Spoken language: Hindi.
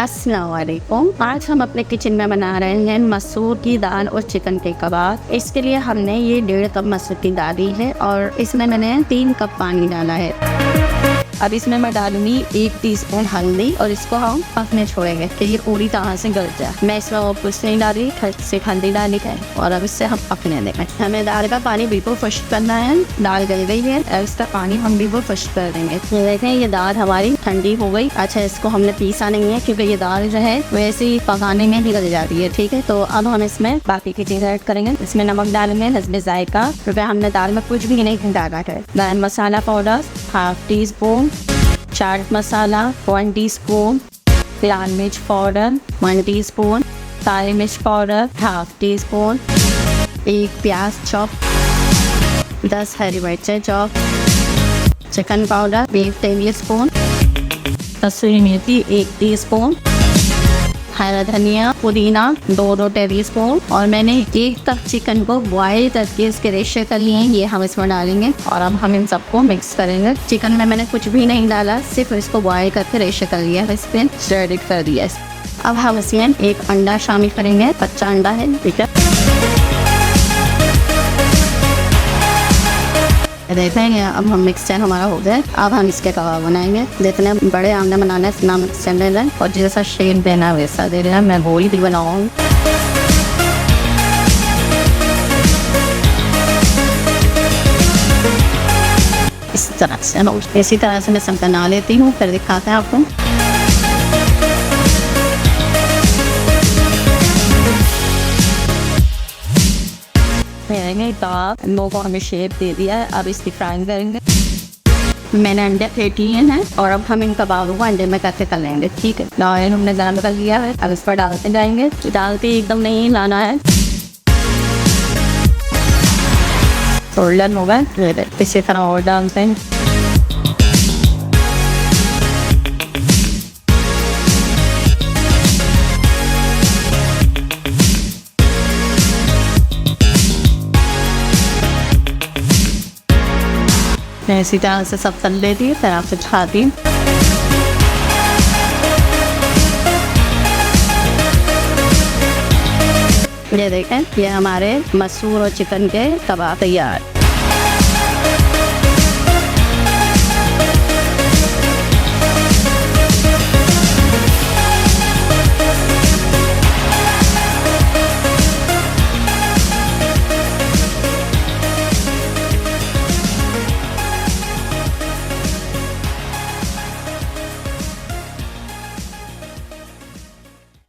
अस्सलाम वालेकुम। आज हम अपने किचन में बना रहे हैं मसूर की दाल और चिकन के कबाब। इसके लिए हमने ये 1.5 कप मसूर की दाल ली है और इसमें मैंने 3 कप पानी डाला है। अब इसमें मैं डालूंगी 1 टीस्पून हल्दी और इसको हम पकने छोड़ेंगे कि ये पूरी तरह से गल जाए। मैं इसमें और कुछ नहीं डाली, सिर्फ हल्दी डाली है और अब इससे हम पकने देंगे। हमें दाल का पानी बिल्कुल खुश्क करना है। दाल गल गई है और इसका पानी हम बिल्कुल खुश्क कर देंगे। ये देखें, ये दाल हमारी ठंडी हो गई। अच्छा, इसको हमने पीसा नहीं है क्योंकि ये दाल जो है वैसे ही पकाने में ही गल जाती है। ठीक है, तो अब हम इसमें बाकी की चीज़ें ऐड करेंगे। इसमें नमक डालेंगे, नस्बे जायका, क्योंकि हमने दाल में कुछ भी नहीं डाला है। गरम मसाला powder 1/2 teaspoon, chaat masala 1 teaspoon, लाल मिर्च पाउडर 1 टीस्पून, काली मिर्च पाउडर 1/2 टीस्पून, 1 प्याज चॉप, 10 हरी मिर्चें चॉप, चिकन पाउडर 1 टेबलस्पून, कसूरी मेथी 1 टीस्पून, हरा धनिया पुदीना 2 टेबलस्पून और मैंने 1 कप चिकन को बॉयल करके इसके रेशे कर लिए हैं। ये हम इसमें डालेंगे और अब हम इन सबको मिक्स करेंगे। चिकन में मैंने कुछ भी नहीं डाला, सिर्फ इसको बॉयल करके रेशे कर लिया, इस पर स्टर्ड कर दिया। अब हम इसमें 1 अंडा शामिल करेंगे, कच्चा अंडा है। ठीक है, देखेंगे अब हम मिक्सचर हमारा हो गया। अब हम इसके कबाब बनाएंगे। जितने बड़े आमने बनाना है इतना मिक्सचर ले लें और जैसा शेप देना है वैसा दे रहे हैं। मैं गोली भी बनाऊँगी। इस तरह से इसी तरह से मैं सब बना लेती हूँ, फिर दिखाते हैं आपको। नो को हमें शेप दे दिया है। अब इसकी फ्राइंग करेंगे। मैंने अंडे फेंट लिए हैं और अब हम इन कबाबों को अंडे में कैसे कर लेंगे। ठीक है, ऑयल हमने गर्म कर लिया है। अब इस पर डालते जाएंगे। डालते एकदम नहीं लाना है। गोल्डन हो गए, इसी तरह और डालते हैं। मैं इसी तरह से सब तल लेती हूँ, फिर आपसे दिखाती हूँ। ये देखें, ये हमारे मसूर और चिकन के कबाब तैयार।